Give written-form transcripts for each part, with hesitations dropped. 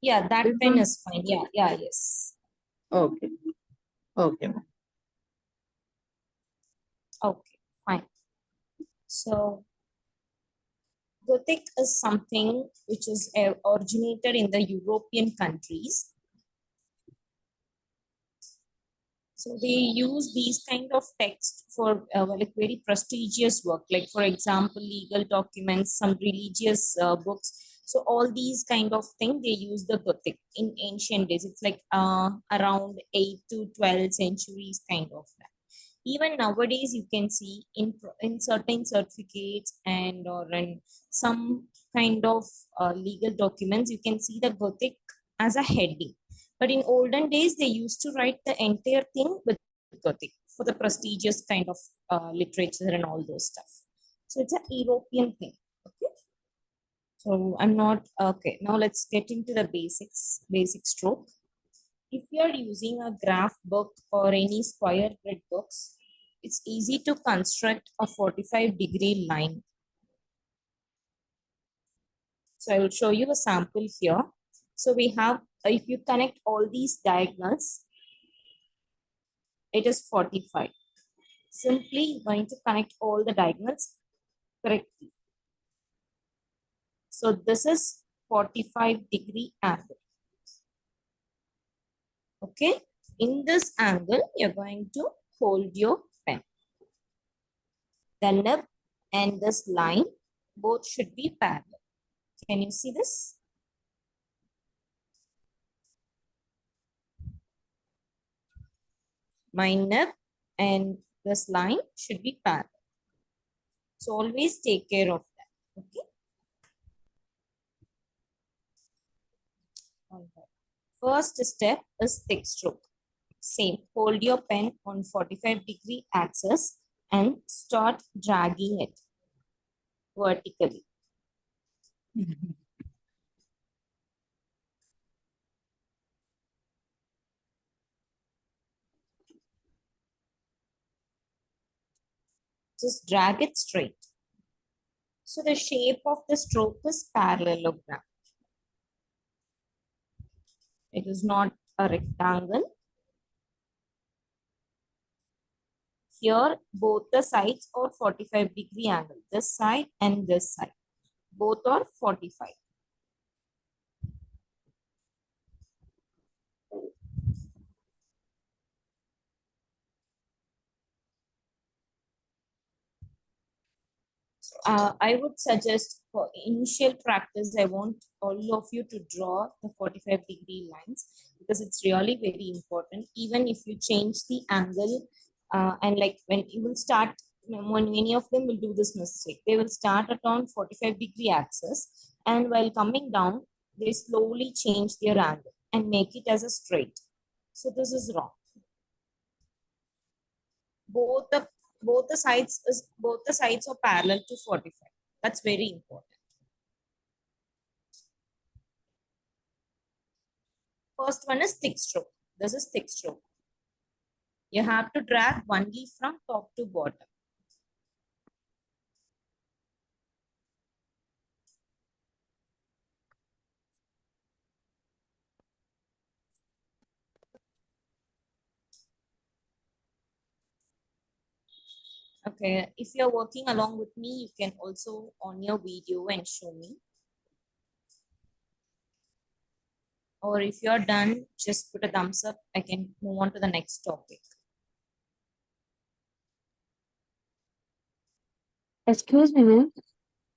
Yeah, that This pen one? is fine. Yeah, yeah, yes. Okay. Okay. Okay, fine. So Gothic is something which is originated in the European countries. So they use these kind of text for like very prestigious work, like for example, legal documents, some religious books. So all these kind of thing they use the Gothic in ancient days. It's like around 8 to 12 centuries kind of that. Even nowadays you can see in certain certificates and or in some kind of legal documents you can see the Gothic as a heading, but in olden days they used to write the entire thing with Gothic for the prestigious kind of literature and all those stuff. So it's a European thing. Okay, so I'm not okay. Now let's get into the basic stroke. If you are using a graph book or any square grid books, it's easy to construct a 45-degree line. So I will show you a sample here. So we have, if you connect all these diagonals, it is 45. Simply going to connect all the diagonals correctly. So this is 45-degree angle. Okay. In this angle, you're going to hold your pen. The nib and this line both should be parallel. Can you see this? My nib and this line should be parallel. So always take care of that. Okay. All right. First step is thick stroke. Same. Hold your pen on 45-degree axis and start dragging it vertically. Just drag it straight. So the shape of the stroke is parallelogram. It is not a rectangle. Here, both the sides are 45-degree angle. This side and this side. Both are 45. I would suggest for initial practice, I want all of you to draw the 45-degree lines because it's really very important. Even if you change the angle and like when you will start, when many of them will do this mistake, they will start at on 45-degree axis and while coming down, they slowly change their angle and make it as a straight. So this is wrong. Both the both the sides are parallel to 45. That's very important. First one is thick stroke. This is thick stroke. You have to drag only from top to bottom. Okay, if you're working along with me, you can also on your video and show me. Or if you're done, just put a thumbs up. I can move on to the next topic. Excuse me, ma'am.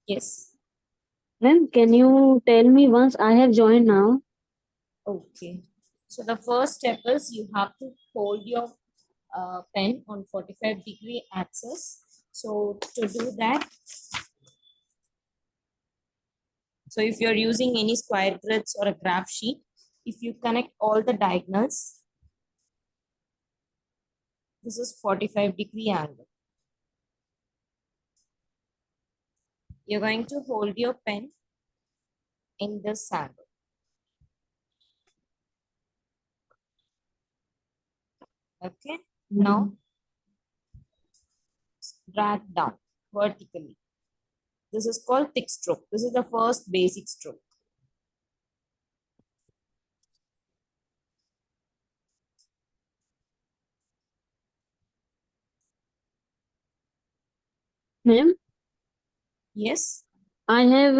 Yes. Ma'am, can you tell me once I have joined now? Okay. So the first step is you have to hold your pen on 45-degree axis. So to do that, so if you're using any square grids or a graph sheet, if you connect all the diagonals, this is 45-degree angle. You're going to hold your pen in this angle. Okay. Now drag down vertically. This is called thick stroke. This is the first basic stroke. Ma'am, Yes. I have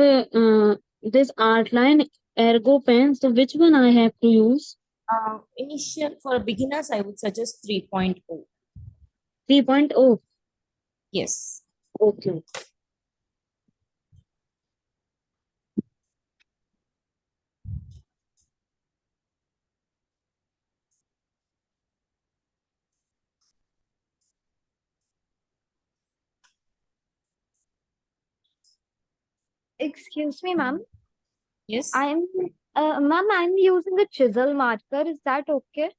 this outline ergo pen. So which one I have to use? Initial for beginners, I would suggest 3.0. 3.0. Yes. Okay. Excuse me, ma'am. Yes. Ma'am, I'm using a chisel marker. Is that okay?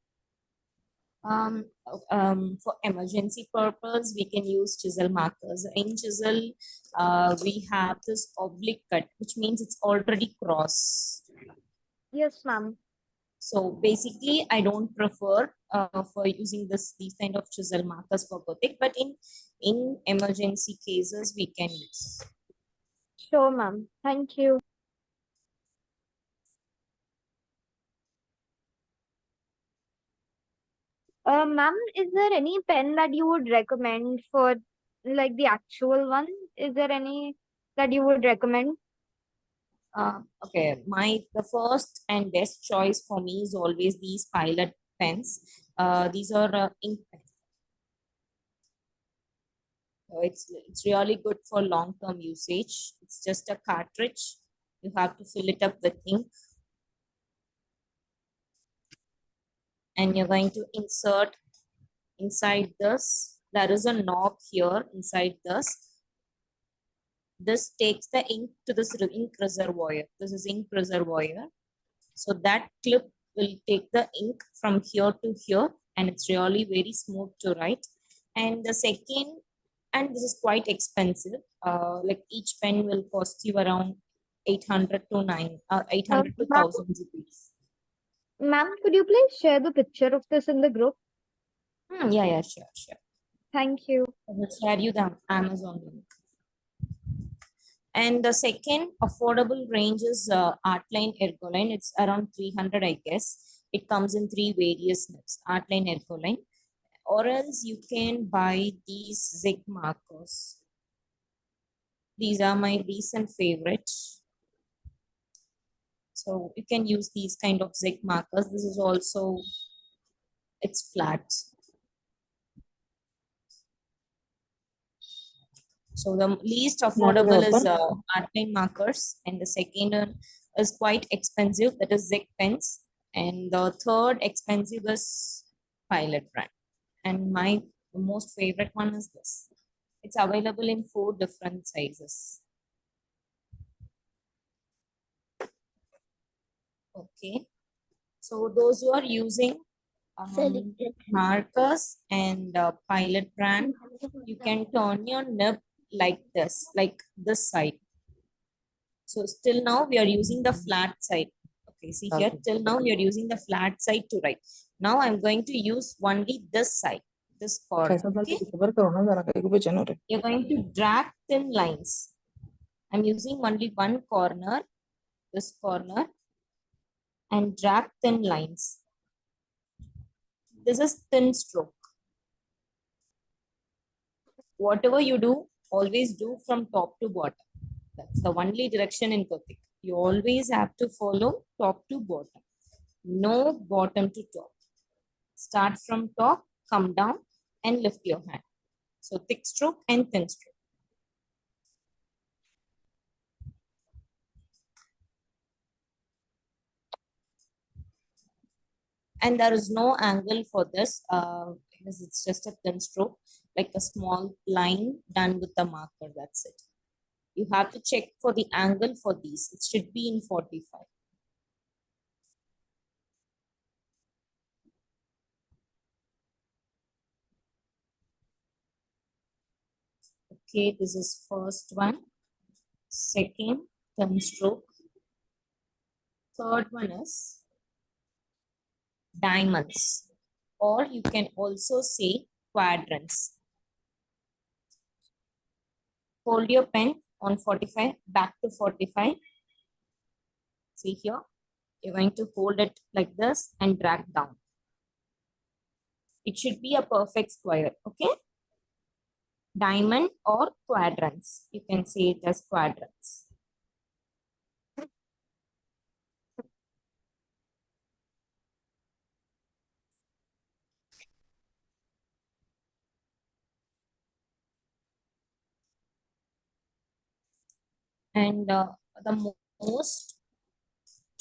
For emergency purpose, we can use chisel markers. In chisel, we have this oblique cut, which means it's already cross. Yes, ma'am. So basically, I don't prefer for using these kind of chisel markers for Gothic, but in emergency cases, we can use. Sure, ma'am. Thank you. Ma'am, is there any pen that you would recommend for like the actual one? Is there any that you would recommend? Okay, the first and best choice for me is always these pilot pens. These are ink pens. It's really good for long-term usage. It's just a cartridge. You have to fill it up with ink, and you're going to insert inside this. There is a knob here inside this. This takes the ink to this ink reservoir. This is ink reservoir. So that clip will take the ink from here to here, and it's really very smooth to write. And the second, and this is quite expensive. Like each pen will cost you around 800 to Ma'am, 1000 rupees. ma'am, could you please share the picture of this in the group? Yeah, sure. Thank you. I will share you the Amazon link. And the second affordable range is Artline Ergoline. It's around 300, I guess. It comes in three various nips, Artline Ergoline. Or else you can buy these zig markers. These are my recent favorite. So you can use these kind of zig markers. This is also, it's flat. So the least affordable is Artline markers, and the second one is quite expensive, that is zig pens, and the third expensive is Pilot brand. And my most favorite one is this. It's available in 4 different sizes. Okay, so those who are using markers and Pilot brand, you can turn your nib like this side. So still now we are using the flat side. Okay, see here, till now we are using the flat side to write. Now I'm going to use only this side, this corner. Okay? You're going to drag thin lines. I'm using only one corner, this corner, and drag thin lines. This is thin stroke. Whatever you do, always do from top to bottom. That's the only direction in Gothic. You always have to follow top to bottom. No bottom to top. Start from top, come down, and lift your hand. So thick stroke and thin stroke. And there is no angle for this because it's just a thin stroke, like a small line done with the marker. That's it. You have to check for the angle for these. It should be in 45. Okay, this is first one. Second, thin stroke. Third one is diamonds, or you can also say quadrants. Hold your pen on 45, back to 45. See here, you're going to hold it like this and drag down. It should be a perfect square, okay? Diamond or quadrants. You can say it as quadrants. And the most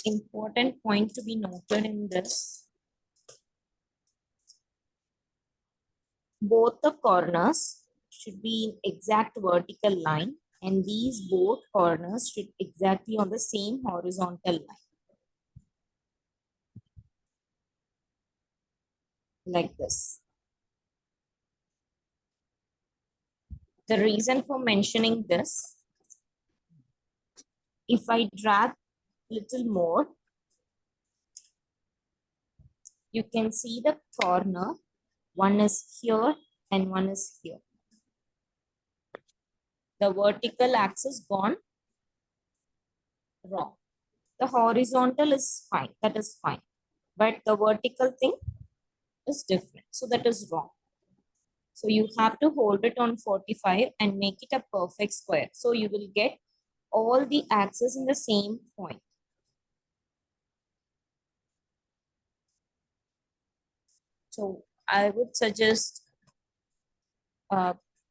important point to be noted in this, both the corners should be in exact vertical line, and these both corners should exactly on the same horizontal line, like this. The reason for mentioning this, if I drag little more, you can see the corner, one is here and one is here. The vertical axis gone wrong. The horizontal is fine, that is fine. But the vertical thing is different, so that is wrong. So you have to hold it on 45 and make it a perfect square. So you will get all the axes in the same point. So I would suggest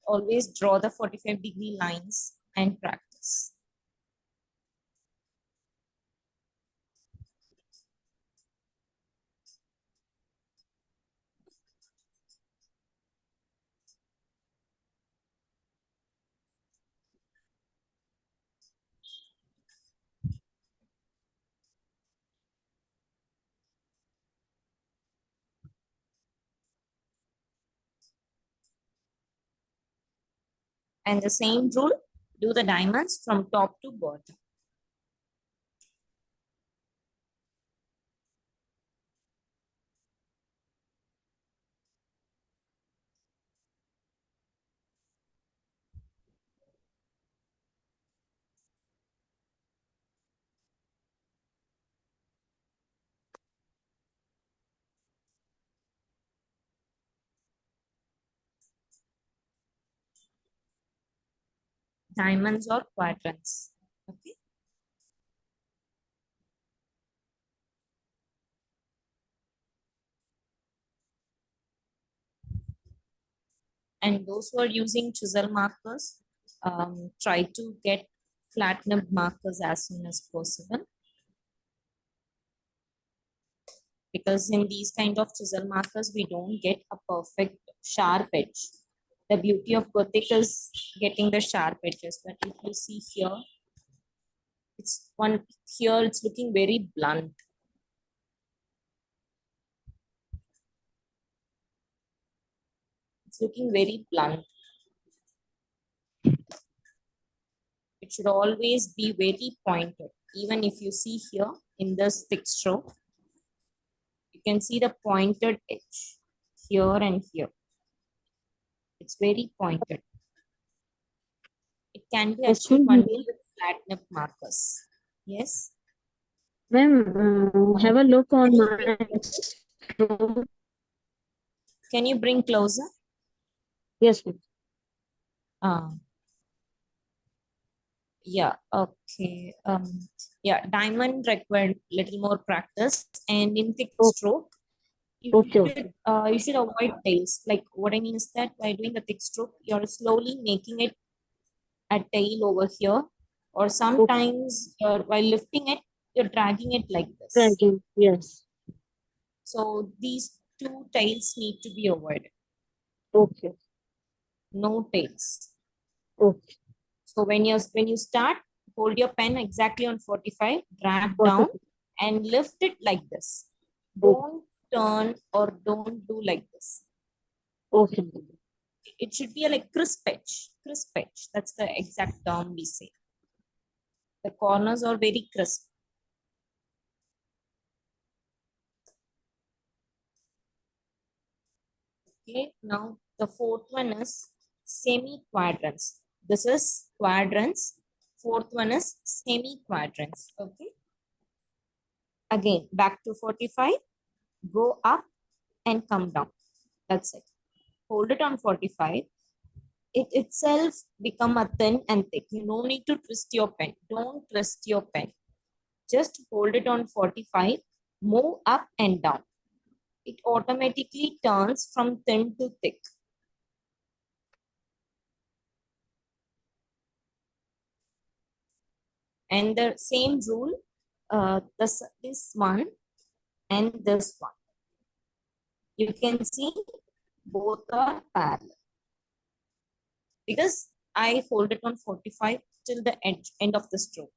always draw the 45-degree lines and practice. And the same rule, do the diamonds from top to bottom. Diamonds or quadrants. Okay. And those who are using chisel markers, try to get flat nib markers as soon as possible. Because in these kind of chisel markers, we don't get a perfect sharp edge. The beauty of Gothic is getting the sharp edges. But if you see here, it's looking very blunt. It's looking very blunt. It should always be very pointed. Even if you see here in this thick stroke, you can see the pointed edge here and here. It's very pointed. It can be Excuse achieved me, only with flat nib markers. Yes. ma'am, have a look on my stroke. Can you bring closer? Yes, ma'am. Uh, yeah, okay. Yeah, diamond required little more practice, and in thick Oh, stroke, okay. you should avoid tails. Like what I mean is that by doing the thick stroke, you're slowly making it a tail over here, or Okay. sometimes while lifting it, you're dragging it like this. Dragging. Yes. So these two tails need to be avoided. Okay. No tails. Okay. So when you start, hold your pen exactly on 45, drag Got down it. and lift it like this. Okay. Don't turn or don't do like this. Okay. It should be a like crisp edge. Crisp edge. That's the exact term we say. The corners are very crisp. Okay, now the fourth one is semi-quadrants. This is quadrants. Fourth one is semi-quadrants. Okay. Again, back to 45. Go up and come down. That's it. Hold it on 45. It itself become a thin and thick. You no need to twist your pen. Don't twist your pen. Just hold it on 45. Move up and down. It automatically turns from thin to thick. And the same rule, this one and this one. You can see both are parallel. Because I hold it on 45 till the end of the stroke.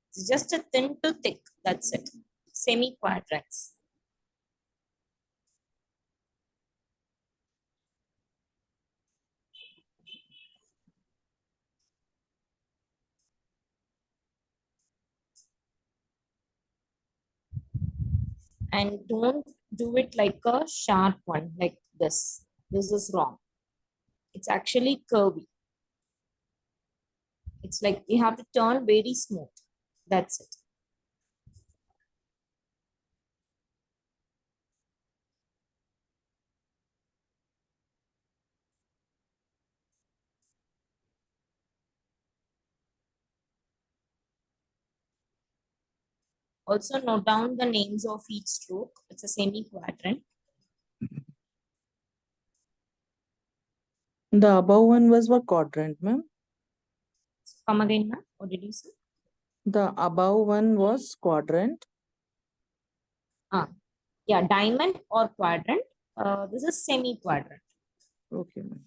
It's just a thin to thick, that's it. Semi-quadrats. And don't do it like a sharp one, like this. This is wrong. It's actually curvy. It's like you have to turn very smooth. That's it. Also note down the names of each stroke. It's a semi-quadrant. The above one was what quadrant, ma'am? Come again, ma'am. What did you say? The above one was quadrant. Yeah, diamond or quadrant. This is semi-quadrant. Okay, ma'am.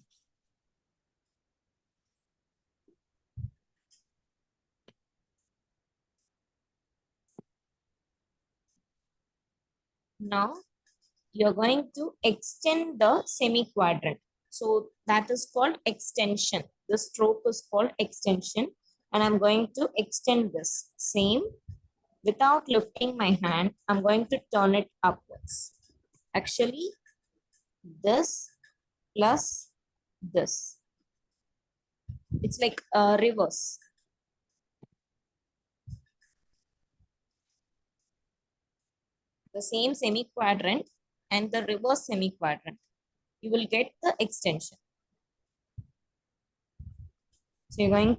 Now you're going to extend the semi-quadrant. So that is called extension. The stroke is called extension. And I'm going to extend this. Same. Without lifting my hand, I'm going to turn it upwards. Actually, this plus this. It's like a reverse. The same semi-quadrant and the reverse semi-quadrant. You will get the extension. So you're going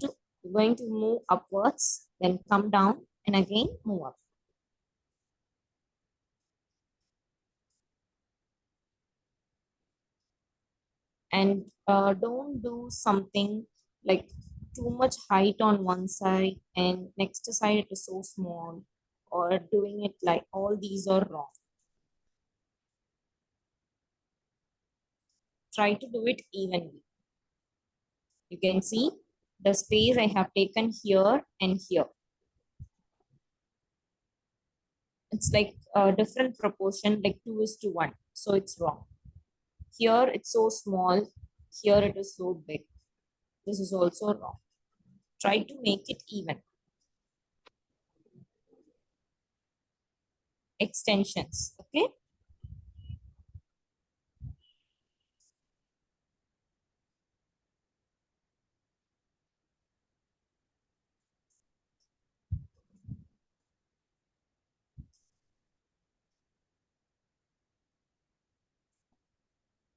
to move upwards, then come down and again move up. And don't do something like too much height on one side and next side it is so small, or doing it like all these are wrong. Try to do it evenly. You can see the space I have taken here and here. It's like a different proportion, like 2:1. So it's wrong. Here it's so small. Here it is so big. This is also wrong. Try to make it even. Extensions, okay?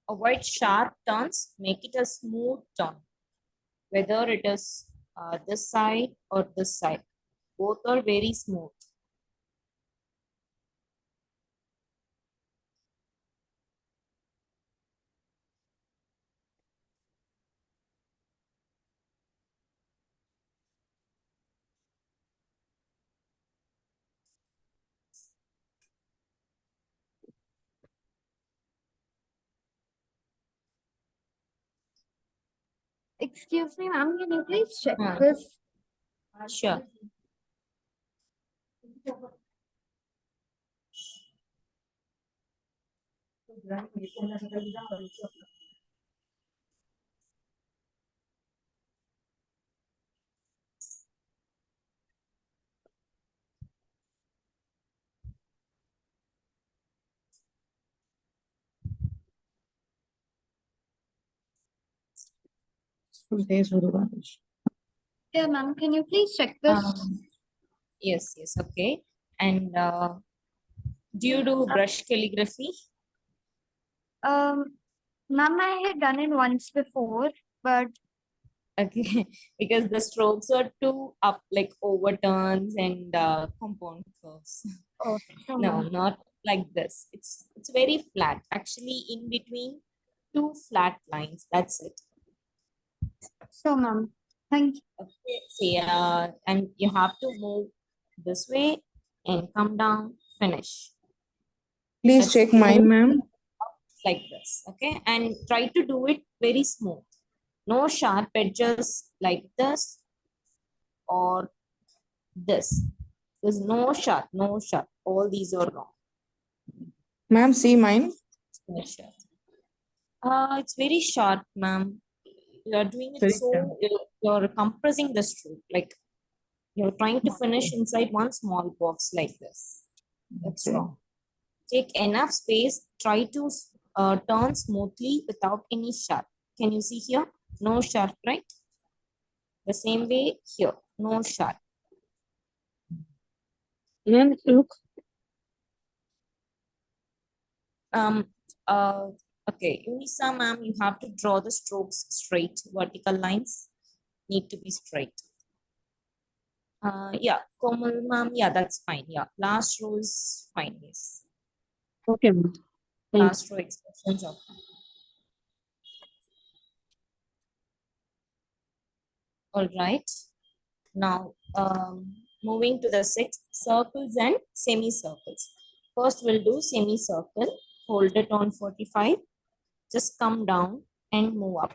Avoid sharp turns, make it a smooth turn. Whether it is this side or this side, both are very smooth. Excuse me, ma'am, can you please check Hmm. this? Sure. Yeah, ma'am. Can you please check this? Yes, yes, okay. And do you do brush calligraphy? Ma'am, I had done it once before, but Okay, because the strokes are too up, like overturns and compound curves. oh, so No, ma'am. not like this. It's very flat. Actually, in between two flat lines. That's it. So ma'am. Thank you. Okay. See, and you have to move this way and come down. Finish. Please That's check it. mine, Move ma'am. like this. Okay, and try to do it very smooth. No sharp edges like this or this. There's no sharp, no sharp. All these are wrong. Ma'am, see mine. No sharp. It's very sharp, ma'am. You are doing it Very sharp. so you're compressing the stroke. Like you're trying to finish inside one small box like this. That's Okay. wrong. Take enough space. Try to turn smoothly without any sharp. Can you see here? No sharp, right? The same way here. No sharp. Ma'am, look. Um, uh, okay, Unisa ma'am, you have to draw the strokes straight. Vertical lines need to be straight. Yeah, Komal ma'am, yeah, that's fine. Yeah, last row is fine. Yes, Okay, ma'am. Thank you. last row expressions are fine. All right. Now, moving to the sixth, circles and semicircles. First, we'll do semicircle. Hold it on 45. Just come down and move up.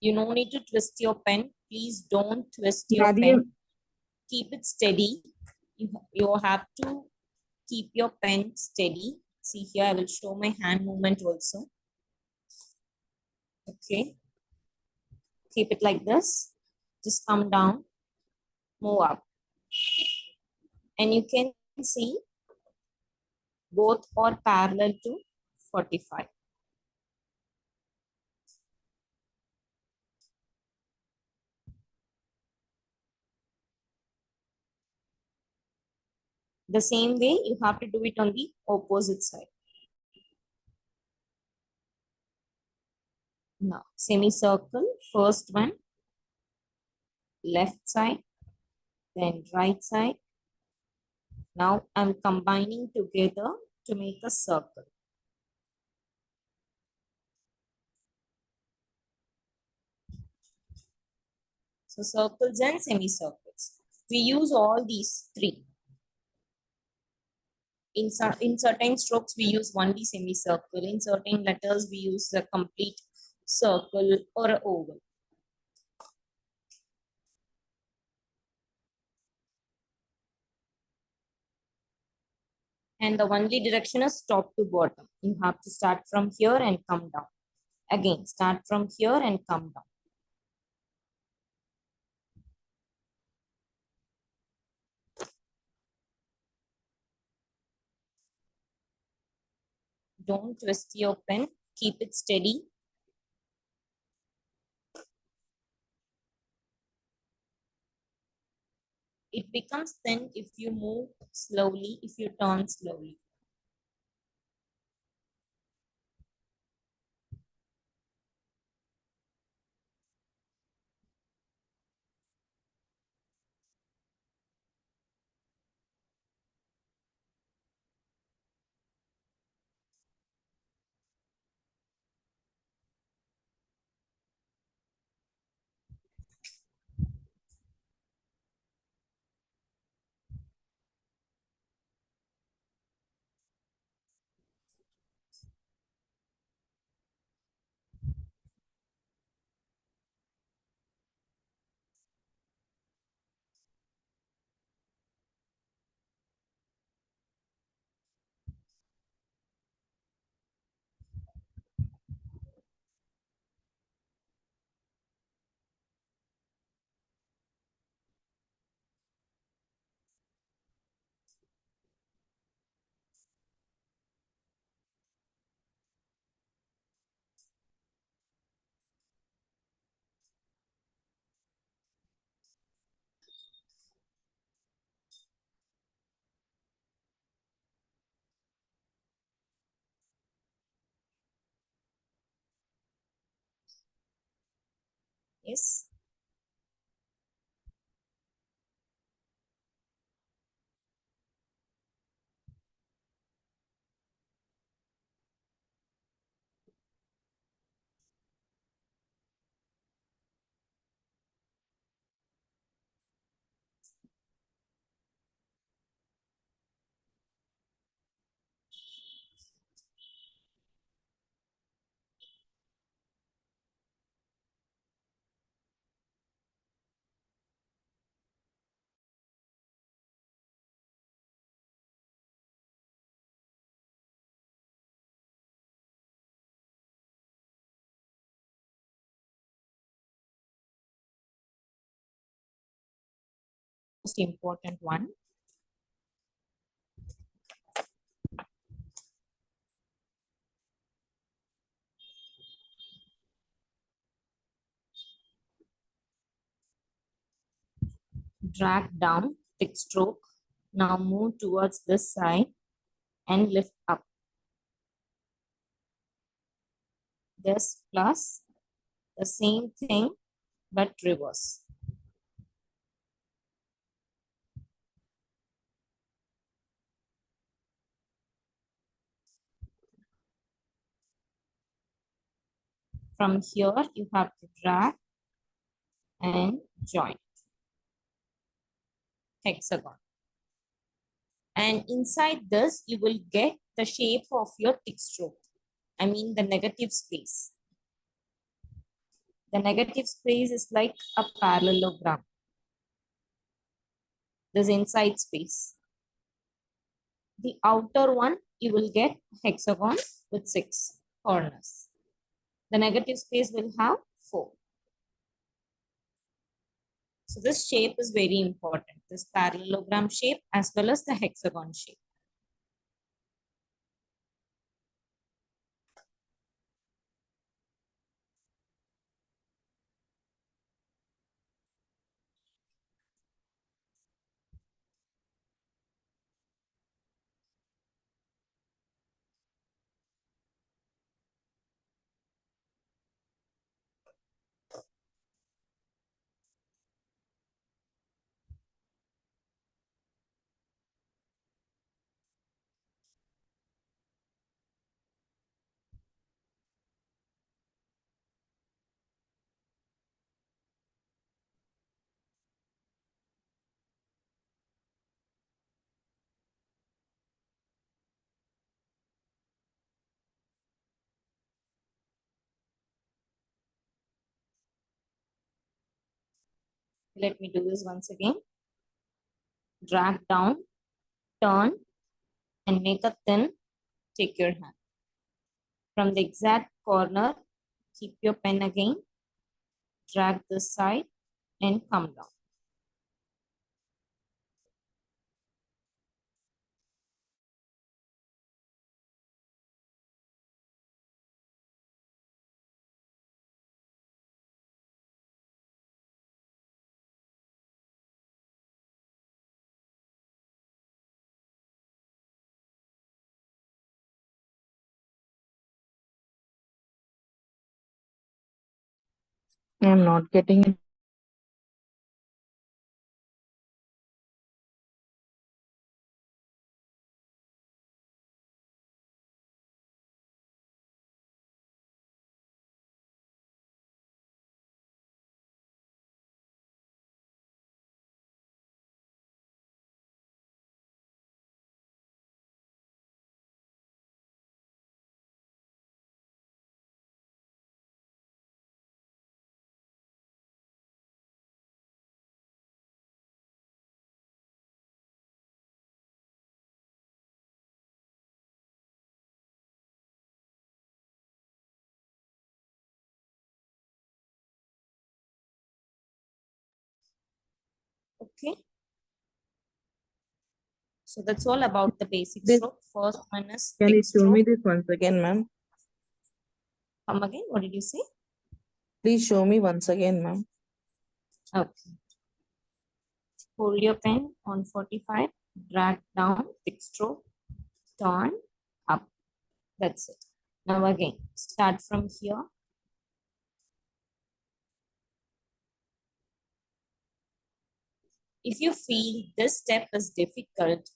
You no need to twist your pen. Please don't twist your Nadia, pen. Keep it steady. You have to keep your pen steady. See here, I will show my hand movement also. Okay. Keep it like this. Just come down, move up. And you can see both are parallel to 45. The same way, you have to do it on the opposite side. Now, semicircle, first one, left side, then right side. Now, I'm combining together to make a circle. So, circles and semicircles. We use all these three. In certain strokes, we use only semicircle. In certain letters, we use a complete circle or an oval. And the only direction is top to bottom. You have to start from here and come down. Again, start from here and come down. Don't twist your pen. Keep it steady. It becomes thin if you move slowly, if you turn slowly. Yes. Most important one. Drag down, thick stroke. Now move towards this side and lift up. This plus the same thing but reverse. From here, you have to drag and join hexagon. And inside this, you will get the shape of your thick stroke. I mean the negative space. The negative space is like a parallelogram. This inside space. The outer one, you will get hexagon with 6 corners. The negative space will have 4. So this shape is very important. This parallelogram shape as well as the hexagon shape. Let me do this once again. Drag down, turn, and make a thin. Take your hand. From the exact corner, keep your pen again. Drag this side and come down. I'm not getting it. Okay. So that's all about the basic This, stroke. First one is can thick you show me stroke. this once again, ma'am? Come again. What did you say? Please show me once again, ma'am. Okay. Hold your pen on 45. Drag down, thick stroke, turn, up. That's it. Now again, start from here. If you feel this step is difficult,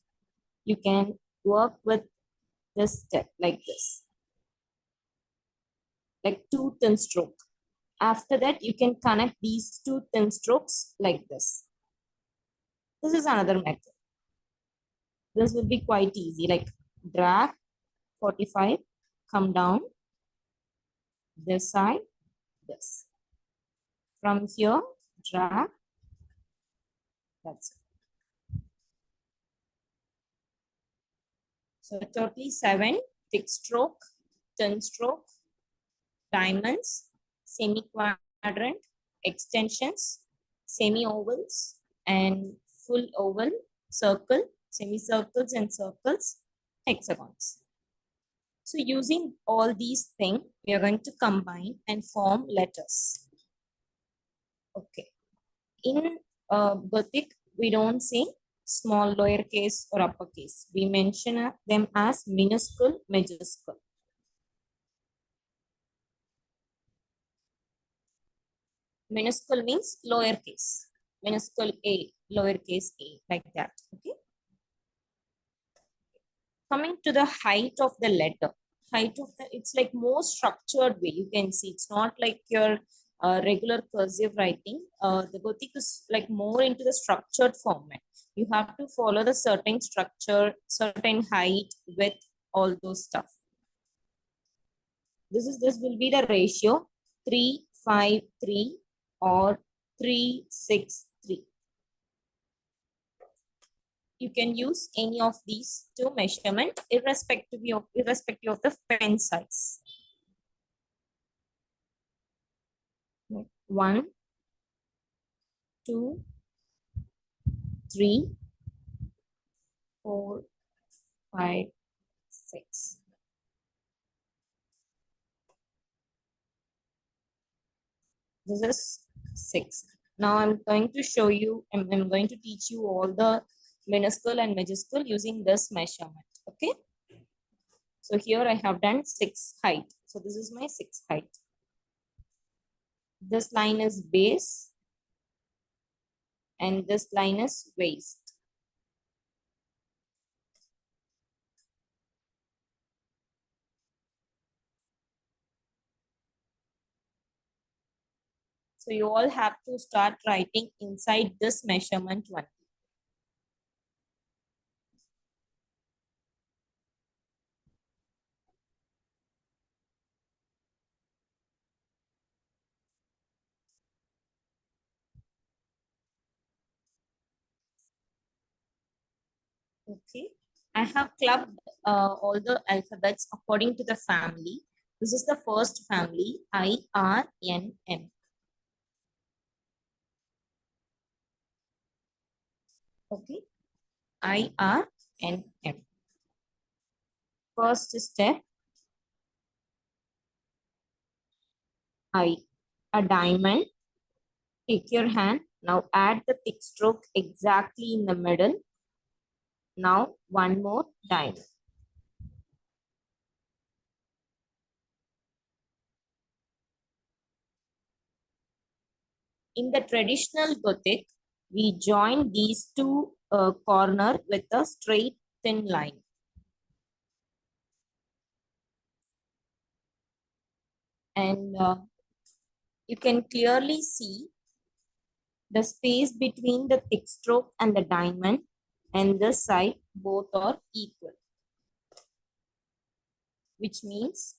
you can work with this step like this, like two thin stroke. After that, you can connect these two thin strokes like this. This is another method. This will be quite easy, like drag 45, come down this side, this. From here, drag, that's it. So totally 7, thick stroke, thin stroke, diamonds, semi-quadrant, extensions, semi-ovals, and full oval, circle, semicircles and circles, hexagons. So using all these things, we are going to combine and form letters. Okay. In Gothic, we don't say small lowercase or uppercase. We mention them as minuscule, majuscule. Minuscule means lowercase. Minuscule a, lowercase a, like that. Okay. Coming to the height of the letter. Height of the, it's like more structured way. You can see it's not like your regular cursive writing. The Gothic is like more into the structured format. You have to follow the certain structure, certain height, width, all those stuff. This will be the ratio 3, 5, 3 or 3, 6, 3. You can use any of these two measurement irrespective of the pen size. 1, 2, 3, 4, 5, 6. This is 6. Now I'm going to show you, I'm going to teach you all the minuscule and majuscule using this measurement. Okay. So here I have done 6 height. So this is my 6 height. This line is base and this line is waist. So you all have to start writing inside this measurement one. Okay. I have clubbed all the alphabets according to the family. This is the first family, I, R, N, M. Okay. I, R, N, M. First step, I. A diamond. Take your hand. Now add the thick stroke exactly in the middle. Now one more diamond. In the traditional Gothic, we join these two corner with a straight thin line. And you can clearly see the space between the thick stroke and the diamond, and this side both are equal, which means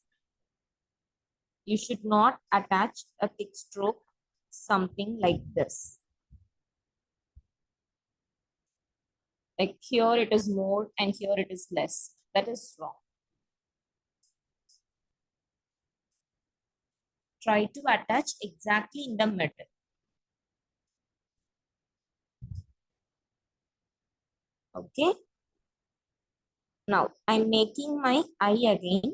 you should not attach a thick stroke something like this. Like here it is more and here it is less. That is wrong. Try to attach exactly in the middle. Okay. Now I'm making my eye again.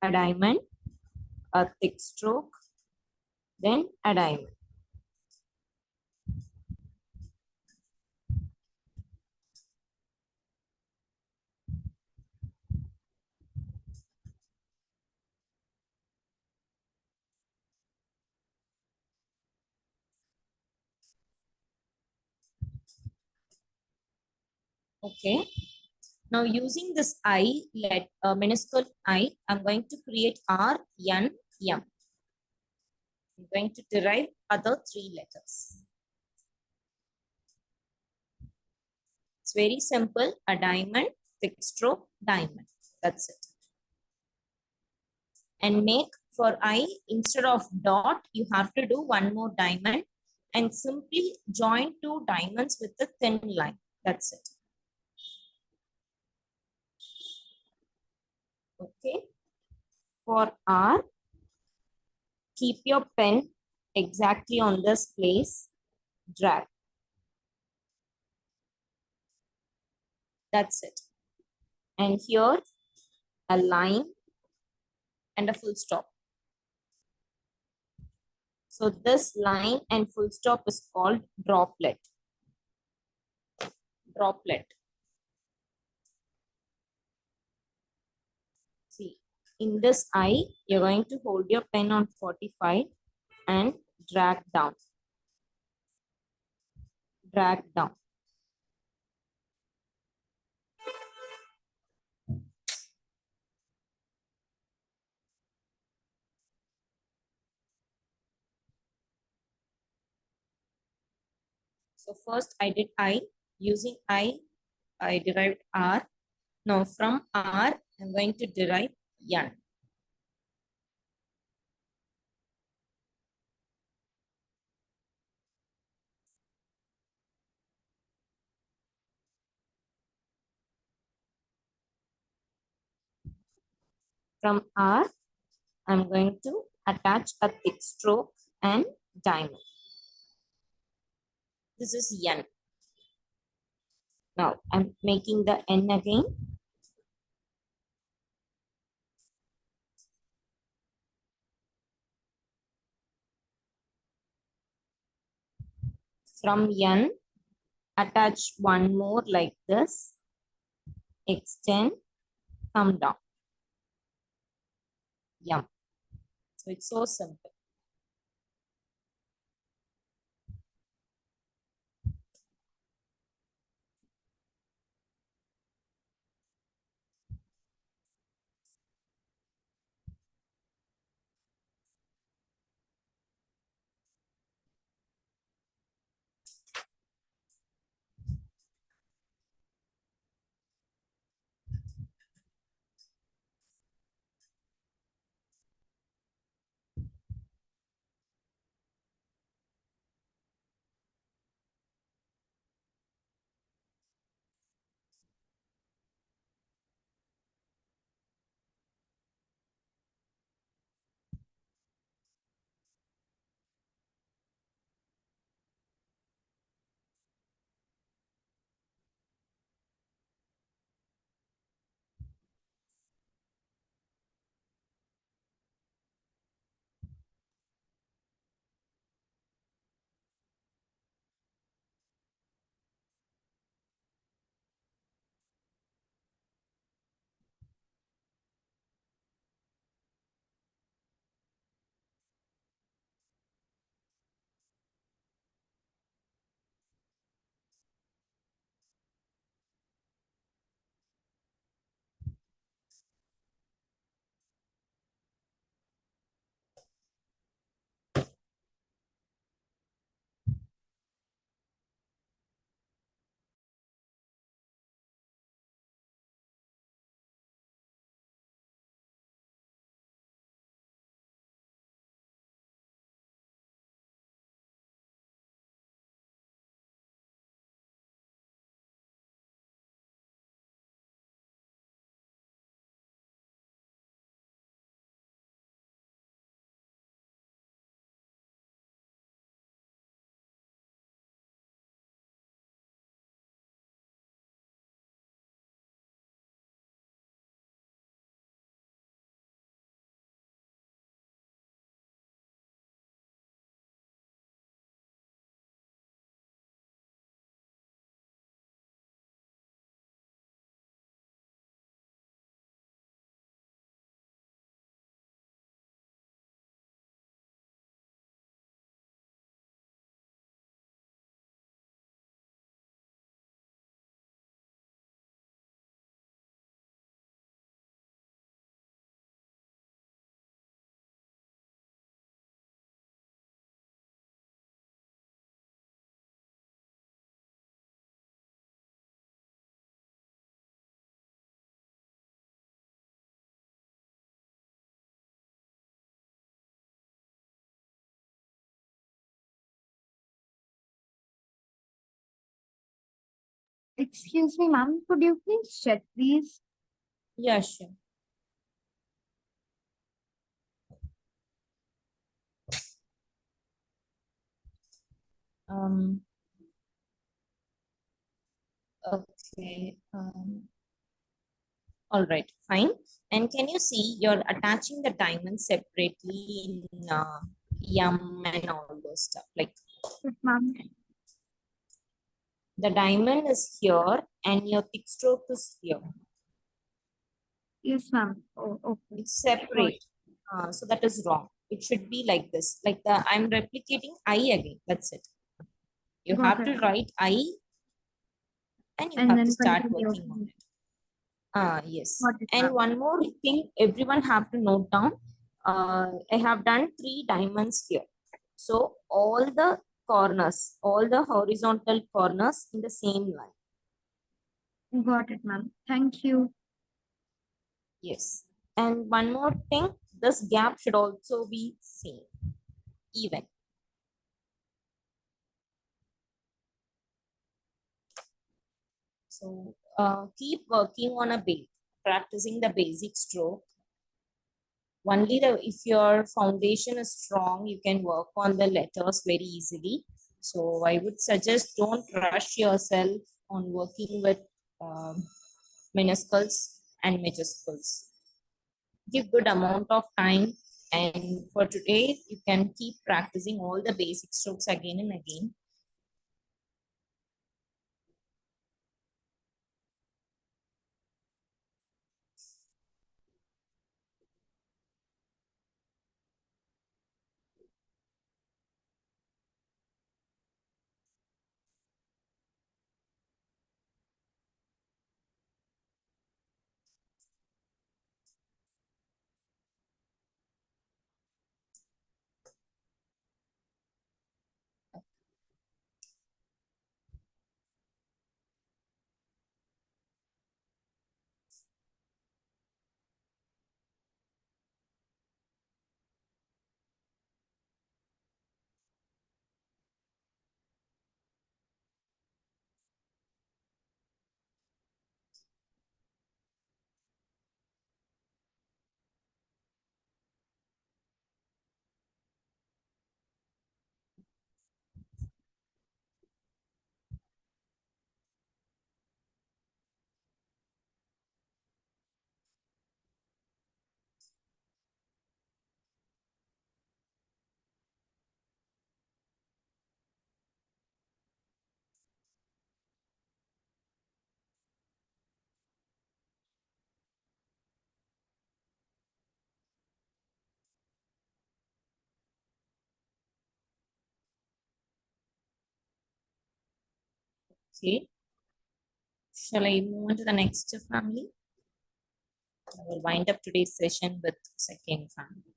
A diamond, a thick stroke, then a diamond. Okay. Now using this I, let minuscule I, I'm going to create R, N, M. I'm going to derive other three letters. It's very simple. A diamond, thick stroke, diamond. That's it. And make for I, instead of dot, you have to do one more diamond and simply join two diamonds with a thin line. That's it. Okay. For R, keep your pen exactly on this place. Drag. That's it. And here, a line and a full stop. So this line and full stop is called droplet. Droplet. See, in this I, you're going to hold your pen on 45 and drag down. Drag down. So first I did I. Using I derived R. Now from R, I'm going to derive N. From R, I'm going to attach a thick stroke and diamond. This is N. Now I'm making the N again. From N, attach one more like this. Extend, come down. Yum. So it's so simple. Excuse me, ma'am. Could you please check these? Yeah, sure. Um, okay. All right, fine. And can you see you're attaching the diamonds separately in yum and all those stuff? Like Yes, ma'am. the diamond is here and your thick stroke is here. Yes, ma'am. Oh, okay. It's Got separate. So that is wrong. It should be like this. Like I'm replicating I again. That's it. You got have it. to write I and you And have to then start continue. working on it. Yes. Got it, And ma'am. one more thing everyone have to note down. I have done 3 diamonds here. So all the corners, all the horizontal corners in the same line. Got it, ma'am. Thank you. Yes. And one more thing, this gap should also be same, even. So keep working on a base, practicing the basic stroke. Only if your foundation is strong, you can work on the letters very easily. So I would suggest don't rush yourself on working with um, minuscules and majuscules. Give good amount of time, and for today you can keep practicing all the basic strokes again and again. Okay, shall I move on to the next family? I will wind up today's session with second family.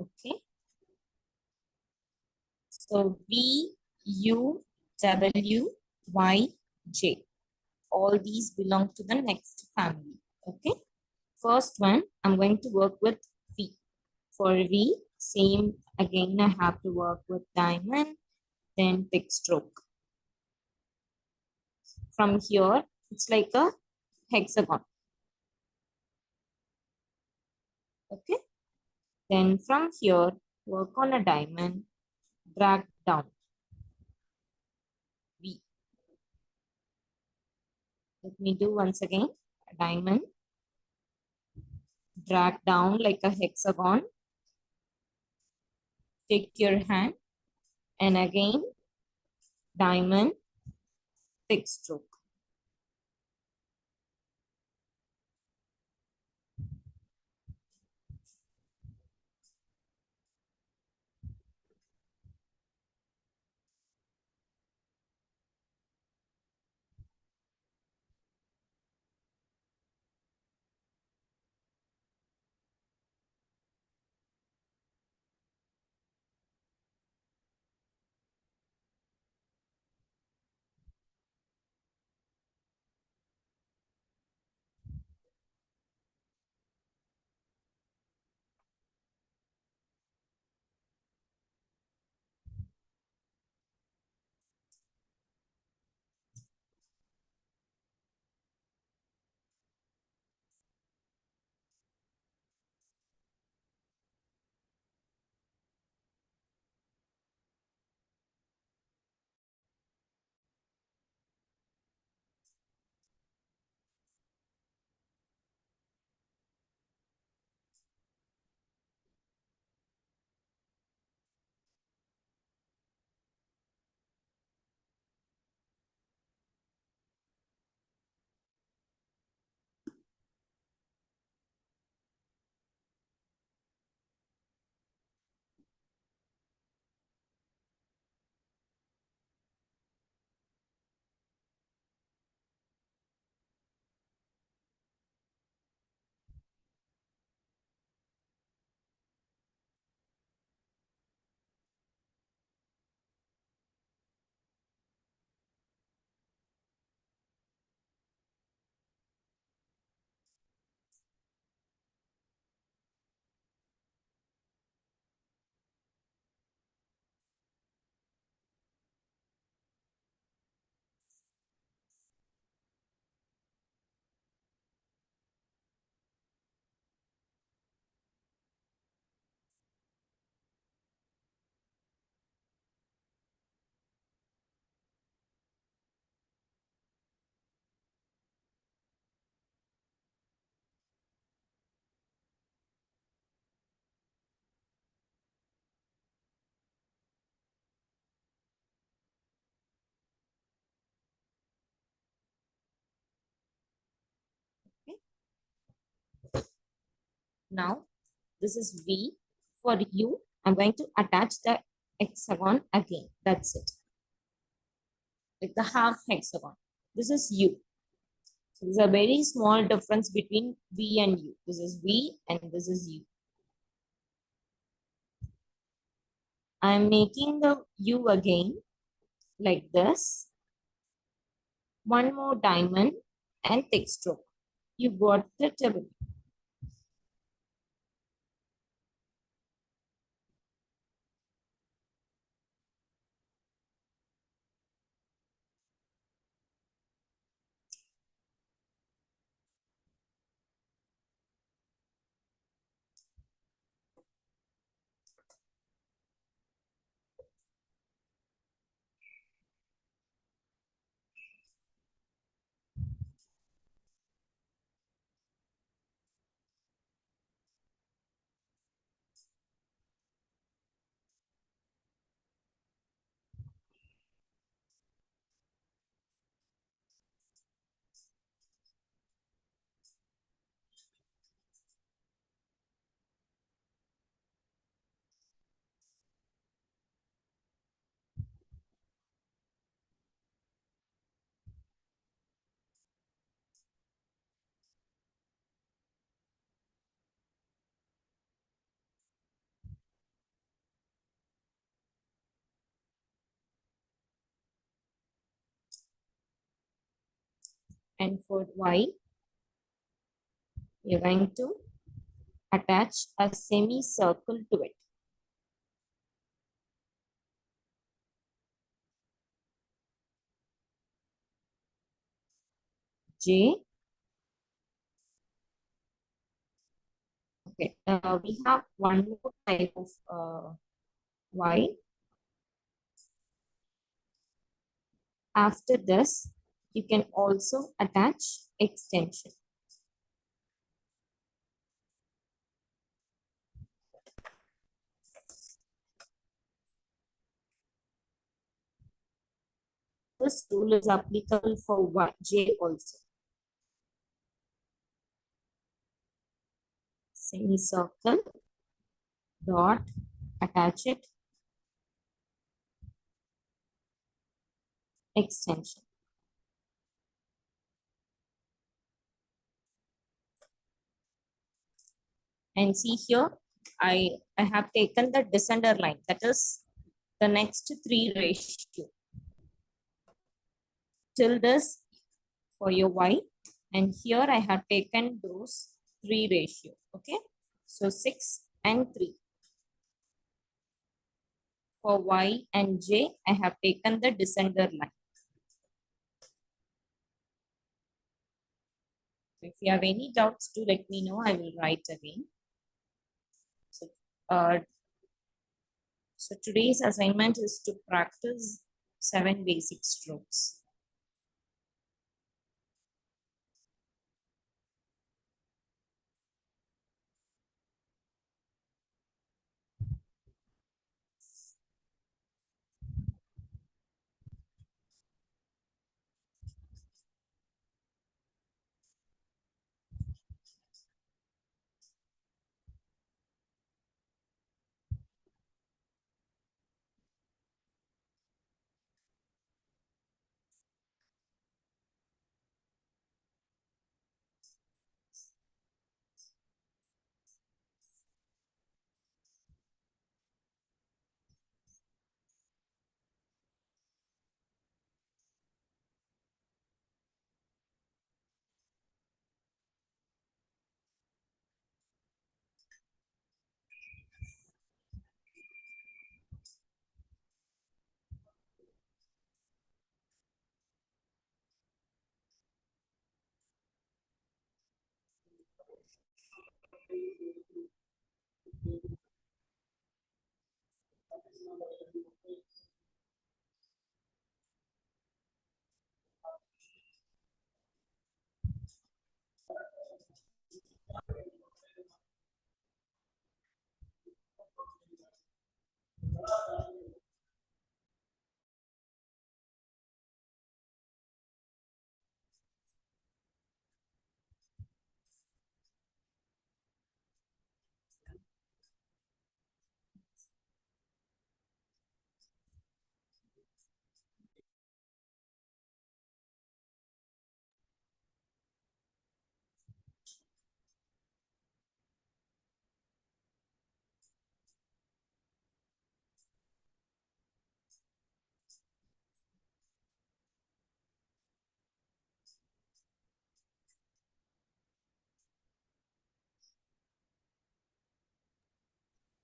Okay, so V, U, W, Y, J. All these belong to the next family. Okay, first one, I'm going to work with V. For V, same again, I have to work with diamond, then thick stroke. From here, it's like a hexagon. Okay, then from here, work on a diamond, drag down. V. Let me do once again. A diamond, drag down like a hexagon. Take your hand and again diamond, thick stroke. Now this is V. For U, I'm going to attach the hexagon again. That's it. Like the half hexagon. This is U. So there's a very small difference between V and U. This is V and this is U. I'm making the U again like this. One more diamond and thick stroke. You got the table. And for Y, you're going to attach a semicircle to it. J. Okay. We have one more type of Y. After this, you can also attach extension. This rule is applicable for Y, J also. Semicircle, dot, attach it, extension. And see here, I have taken the descender line, that is the next three ratio. Till this for your Y, and here I have taken those three ratio. Okay, so 6 and 3. For Y and J, I have taken the descender line. If you have any doubts, do let me know. I will write again. So, uh, so today's assignment is to practice 7 basic strokes.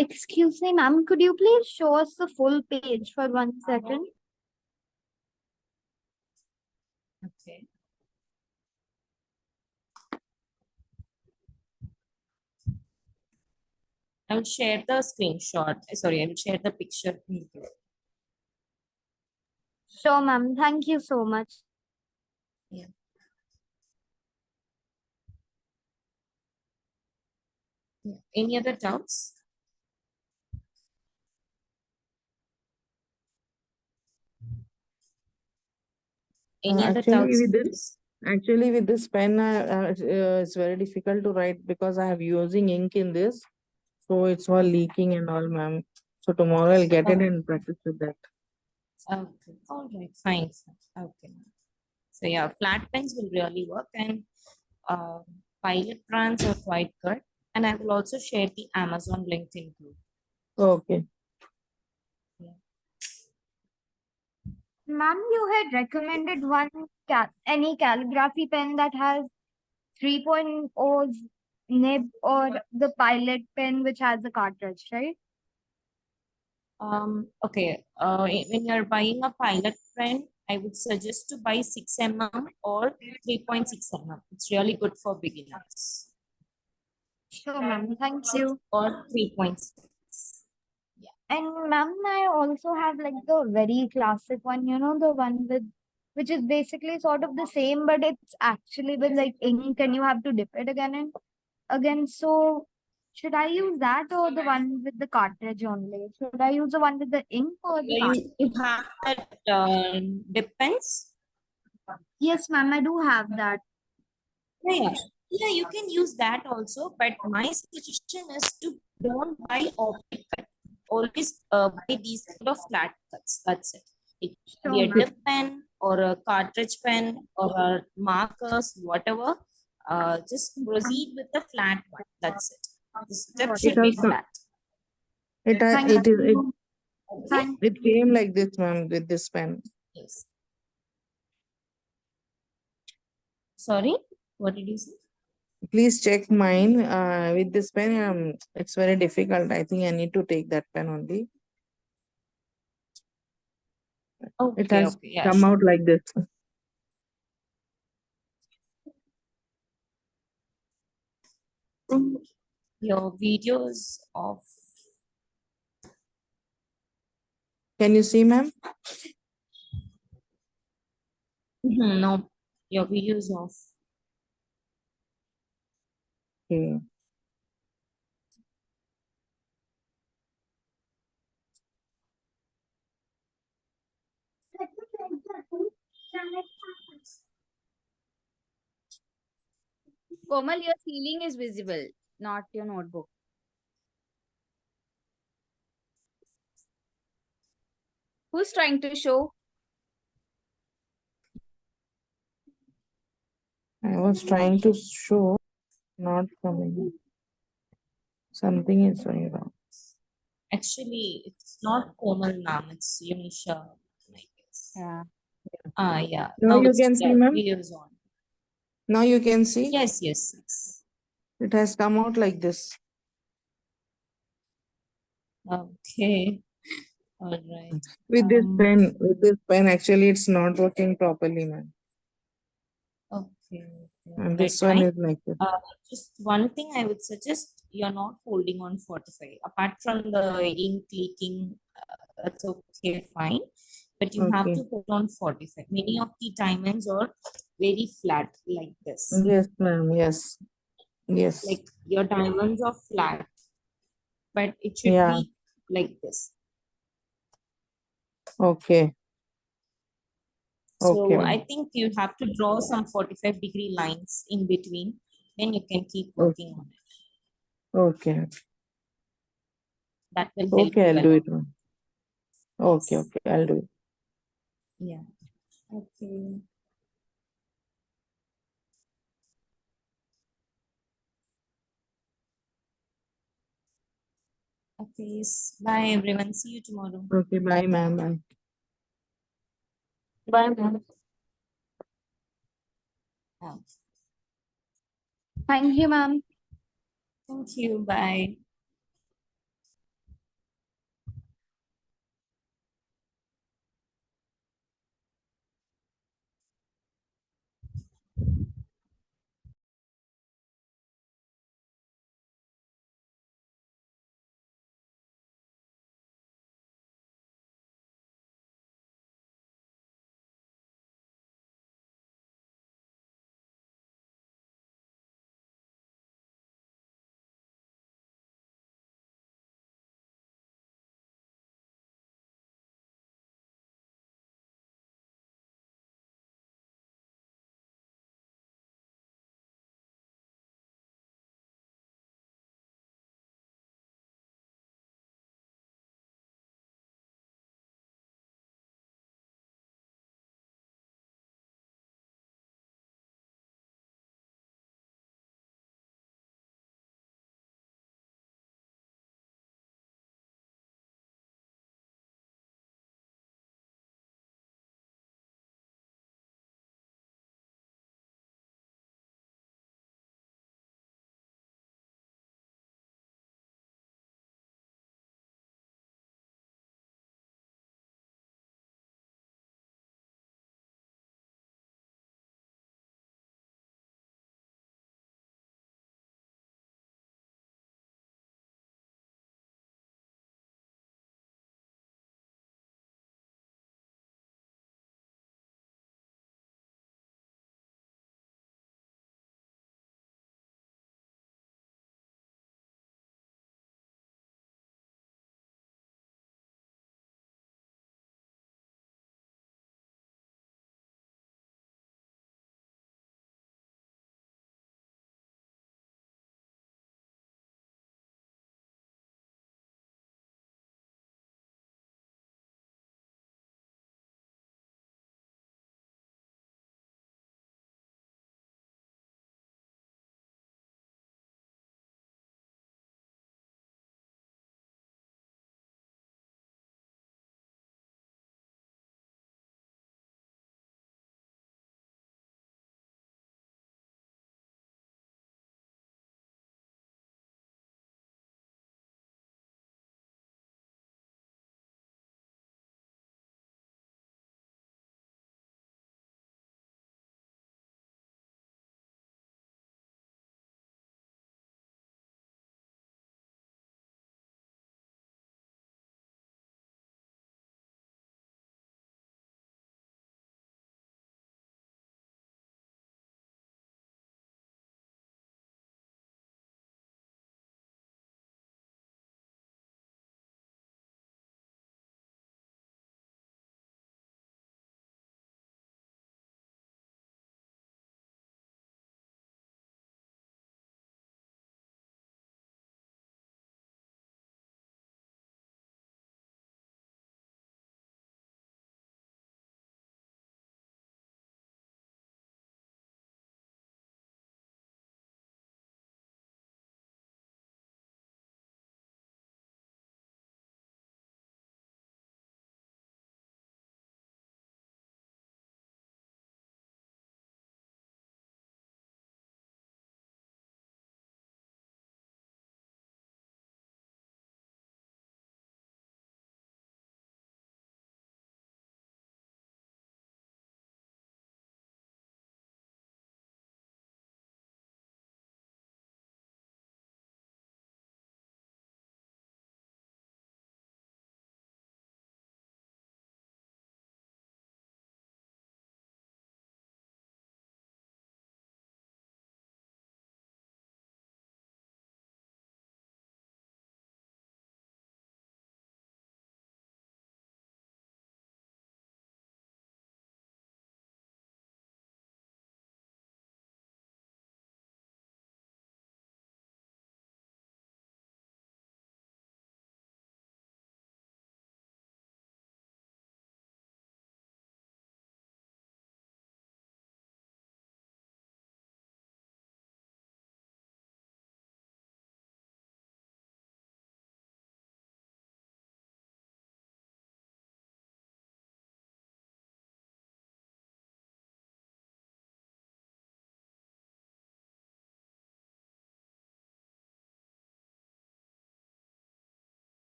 Excuse me, ma'am, could you please show us the full page for 1 second? Okay. I will share the screenshot. Sorry, I will share the picture. Sure, ma'am. Thank you so much. Yeah. Yeah. Any other doubts? Any other Actually, doubts? with this, with this pen, it's very difficult to write because I have using ink in this, so it's all leaking and all, ma'am. So tomorrow I'll get it Oh, and practice with that. okay. All right. Fine. Okay. So yeah, flat pens will really work, and uh, pilot runs are quite good. And I will also share the Amazon LinkedIn group. Okay. Yeah. Ma'am, you had recommended any calligraphy pen that has 3.0 nib or the pilot pen which has a cartridge, right? Okay. When you're buying a pilot pen, I would suggest to buy 6 mm or 3.6 mm. It's really good for beginners. Sure, ma'am. Thank you. Or 3.6. Yeah. And ma'am, I also have like the very classic one, the one with which is basically sort of the same, but it's actually with like ink and you have to dip it again and again. So should I use that or the one with the cartridge only? Should I use the one with the ink or the cartridge? You have that depends. Yes, ma'am, I do have that. Yeah, yeah, you can use that also, but my suggestion is to don't buy optic cut. Always buy these kind of flat cuts. That's it. It can be Sure, a ma'am. dip pen or a cartridge pen or a markers, whatever. Just proceed with the flat one. That's it. The step It should be has come. flat. Thank It is. you. Okay. It came like this, ma'am, with this pen. Yes. Sorry. What did you say? Please check mine. With this pen, it's very difficult. I think I need to take that pen only. It Okay. has Okay. Yeah. come Sure. out like this. Your videos of Can you see, ma'am? no, your videos of Okay. Komal, your ceiling is visible, not your notebook. Who's trying to show? I was trying to show, not coming. Something is going wrong. actually it's not Komal Nam, it's Yunisha, I guess. Yeah. Yeah. Now Now you it's can see, ma'am. videos on. Now you can see. Yes, yes, yes. It has come out like this. Okay. All right. With this pen, actually, it's not working properly, ma'am. Okay. All And right, this one fine. is like this. Just one thing I would suggest, you're not holding on 45. Apart from the ink leaking, that's okay, fine. But you have Okay. to hold on 45. Many of the diamonds are very flat like this. Yes, ma'am. Yes. Yes. Like your diamonds are flat, but it should Yeah. be like this. Okay. Okay, So I ma'am. think you have to draw some 45-degree lines in between, then you can keep Okay. working on it. Okay. That will help Okay, you I'll a do lot. it, ma'am. Okay, Yes. okay, I'll do it. Yeah. Okay. Okay. Yes. Bye, everyone. See you tomorrow. Okay, bye, ma'am. Bye. Bye, ma'am. Yeah. Thank you, ma'am. Thank you. Bye.